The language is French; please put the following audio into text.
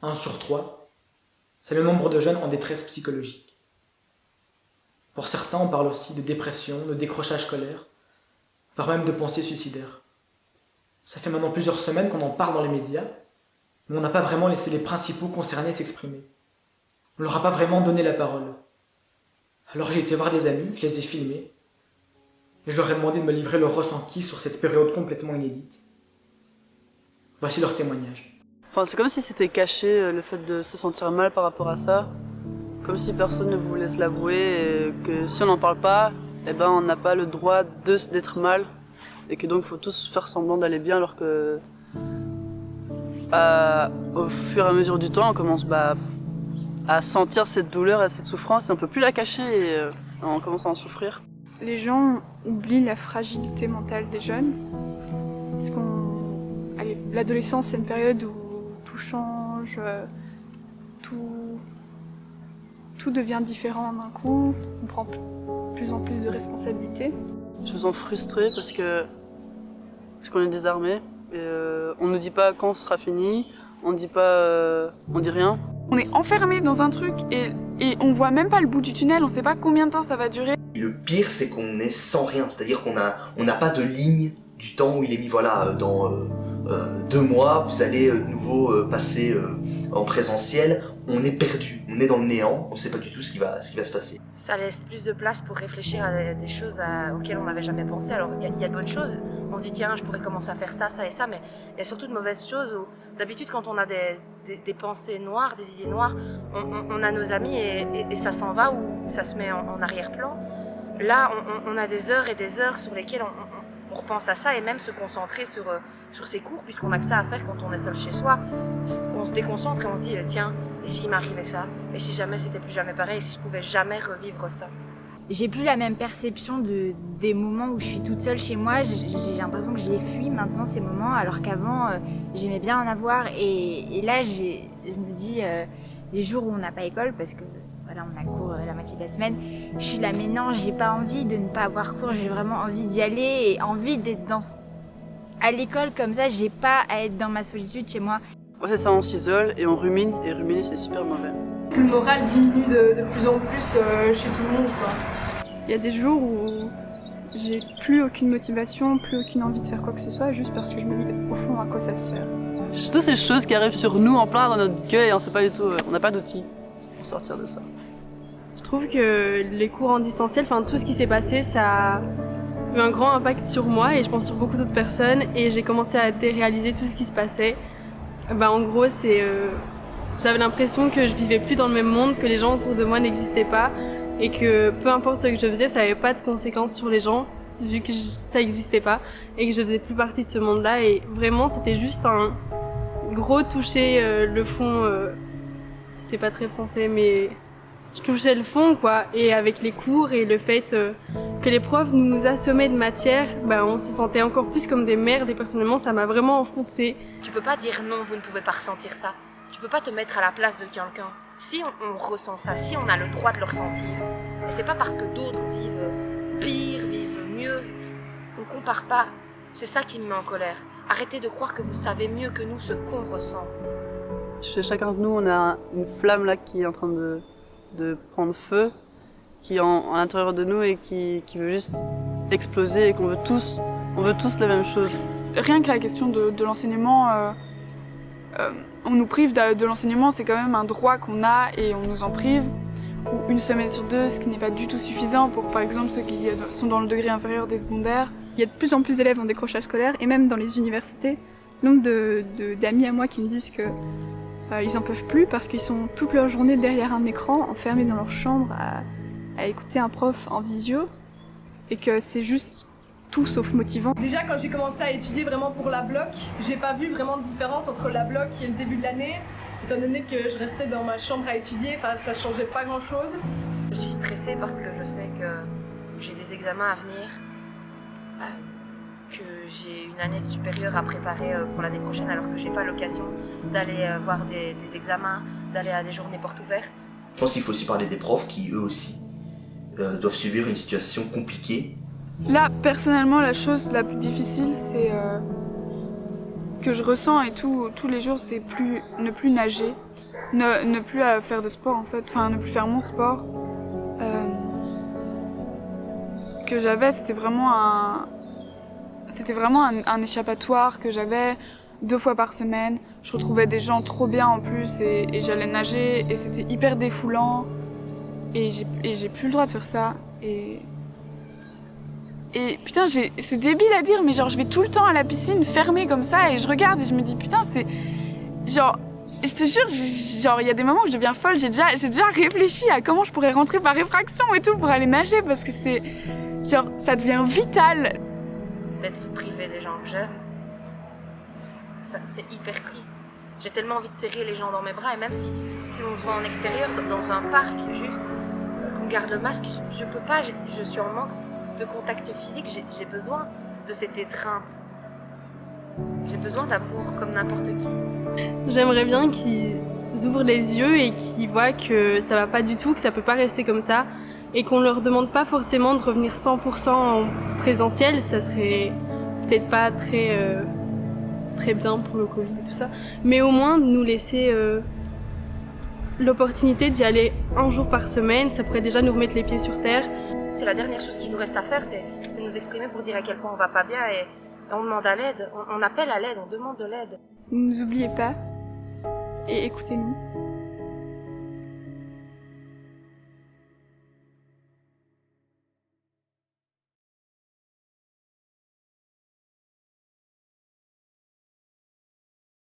1 sur 3, c'est le nombre de jeunes en détresse psychologique. Pour certains, on parle aussi de dépression, de décrochage scolaire, voire même de pensées suicidaires. Ça fait maintenant plusieurs semaines qu'on en parle dans les médias, mais on n'a pas vraiment laissé les principaux concernés s'exprimer. On leur a pas vraiment donné la parole. Alors j'ai été voir des amis, je les ai filmés, et je leur ai demandé de me livrer leur ressenti sur cette période complètement inédite. Voici leur témoignage. Enfin, c'est comme si c'était caché le fait de se sentir mal par rapport à ça. Comme si personne ne voulait se l'avouer et que si on n'en parle pas, eh ben on n'a pas le droit d'être mal et que donc il faut tous faire semblant d'aller bien alors que au fur et à mesure du temps on commence à sentir cette douleur et cette souffrance et on peut plus la cacher et on commence à en souffrir. Les gens oublient la fragilité mentale des jeunes. Parce l'adolescence, c'est une période où tout change, tout devient différent d'un coup, on prend de plus en plus de responsabilités. Je me sens frustrée parce qu'on est désarmés. Et, on ne nous dit pas quand ce sera fini, on dit rien. On est enfermé dans un truc et on voit même pas le bout du tunnel, on sait pas combien de temps ça va durer. Le pire, c'est qu'on est sans rien, c'est-à-dire qu'on n'a pas de ligne du temps où il est mis, voilà, dans 2 mois, vous allez de nouveau passer en présentiel, on est perdu, on est dans le néant, on ne sait pas du tout ce qui va se passer. Ça laisse plus de place pour réfléchir à des choses auxquelles on n'avait jamais pensé. Alors il y a de bonnes choses, on se dit tiens je pourrais commencer à faire ça, ça et ça, mais il y a surtout de mauvaises choses où d'habitude quand on a des pensées noires, des idées noires, on a nos amis et ça s'en va ou ça se met en arrière-plan. Là on a des heures et des heures sur lesquelles on repense à ça et même se concentrer sur ses cours puisqu'on n'a que ça à faire quand on est seul chez soi. On se déconcentre et on se dit tiens, et s'il m'arrivait ça, et si jamais c'était plus jamais pareil, et si je pouvais jamais revivre ça. J'ai plus la même perception des moments où je suis toute seule chez moi. J'ai l'impression que je les fuis maintenant ces moments, alors qu'avant j'aimais bien en avoir. Et là je me dis les jours où on n'a pas école parce que voilà on a cours la moitié de la semaine, je suis là mais non j'ai pas envie de ne pas avoir cours, j'ai vraiment envie d'y aller et envie d'être à l'école comme ça, j'ai pas à être dans ma solitude chez moi. Ouais, c'est ça, on s'isole et on rumine, et ruminer c'est super mauvais. Le moral diminue de plus en plus chez tout le monde, quoi. Il y a des jours où j'ai plus aucune motivation, plus aucune envie de faire quoi que ce soit, juste parce que je me dis au fond à quoi ça sert. C'est toutes ces choses qui arrivent sur nous en plein dans notre gueule et on sait pas du tout, on n'a pas d'outils pour sortir de ça. Je trouve que les cours en distanciel, enfin tout ce qui s'est passé, ça a eu un grand impact sur moi et je pense sur beaucoup d'autres personnes et j'ai commencé à déréaliser tout ce qui se passait. En gros, j'avais l'impression que je vivais plus dans le même monde, que les gens autour de moi n'existaient pas et que peu importe ce que je faisais, ça n'avait pas de conséquences sur les gens vu que ça n'existait pas et que je faisais plus partie de ce monde-là et vraiment c'était juste un gros toucher le fond, c'était pas très français mais je touchais le fond quoi et avec les cours et le fait que les profs nous assommaient de matière, on se sentait encore plus comme des merdes et personnellement ça m'a vraiment enfoncée. Tu peux pas dire non, vous ne pouvez pas ressentir ça. Tu peux pas te mettre à la place de quelqu'un. Si on ressent ça, si on a le droit de le ressentir, et c'est pas parce que d'autres vivent pire, vivent mieux, on compare pas. C'est ça qui me met en colère. Arrêtez de croire que vous savez mieux que nous ce qu'on ressent. Chez chacun de nous, on a une flamme là qui est en train de prendre feu, qui est à l'intérieur de nous et qui veut juste exploser et qu'on veut tous la même chose. Rien que la question de l'enseignement, on nous prive de l'enseignement, c'est quand même un droit qu'on a et on nous en prive. Ou 1 semaine sur 2, ce qui n'est pas du tout suffisant pour par exemple ceux qui sont dans le degré inférieur des secondaires. Il y a de plus en plus d'élèves en décrochage scolaire et même dans les universités, nombre d'amis à moi qui me disent que ils en peuvent plus parce qu'ils sont toute leur journée derrière un écran, enfermés dans leur chambre à écouter un prof en visio et que c'est juste tout sauf motivant. Déjà quand j'ai commencé à étudier vraiment pour la bloc, j'ai pas vu vraiment de différence entre la bloc et le début de l'année, étant donné que je restais dans ma chambre à étudier, ça changeait pas grand chose. Je suis stressée parce que je sais que j'ai des examens à venir, que j'ai une année de supérieure à préparer pour l'année prochaine alors que j'ai pas l'occasion d'aller voir des examens, d'aller à des journées portes ouvertes. Je pense qu'il faut aussi parler des profs qui eux aussi doivent subir une situation compliquée. Là, personnellement, la chose la plus difficile, c'est que je ressens et tous les jours, c'est ne plus nager. ne plus faire de sport en fait, enfin ne plus faire mon sport que j'avais, c'était vraiment un échappatoire que j'avais 2 fois par semaine. Je retrouvais des gens trop bien en plus et j'allais nager et c'était hyper défoulant et j'ai plus le droit de faire ça et putain, c'est débile à dire mais genre je vais tout le temps à la piscine fermée comme ça et je regarde et je me dis putain c'est genre je te jure genre il y a des moments où je deviens folle, j'ai déjà réfléchi à comment je pourrais rentrer par effraction et tout pour aller nager parce que c'est genre ça devient vital. D'être privé des gens que j'aime, c'est hyper triste. J'ai tellement envie de serrer les gens dans mes bras et même si on se voit en extérieur, dans un parc, juste qu'on garde le masque, je peux pas, je suis en manque de contact physique, j'ai besoin de cette étreinte. J'ai besoin d'amour comme n'importe qui. J'aimerais bien qu'ils ouvrent les yeux et qu'ils voient que ça va pas du tout, que ça peut pas rester comme ça et qu'on leur demande pas forcément de revenir 100% en présentiel, ça serait peut-être pas très bien pour le Covid et tout ça, mais au moins nous laisser l'opportunité d'y aller 1 jour par semaine, ça pourrait déjà nous remettre les pieds sur terre. C'est la dernière chose qu'il nous reste à faire, c'est nous exprimer pour dire à quel point on va pas bien et on demande à l'aide, on appelle à l'aide, on demande de l'aide. Ne nous oubliez pas et écoutez-nous.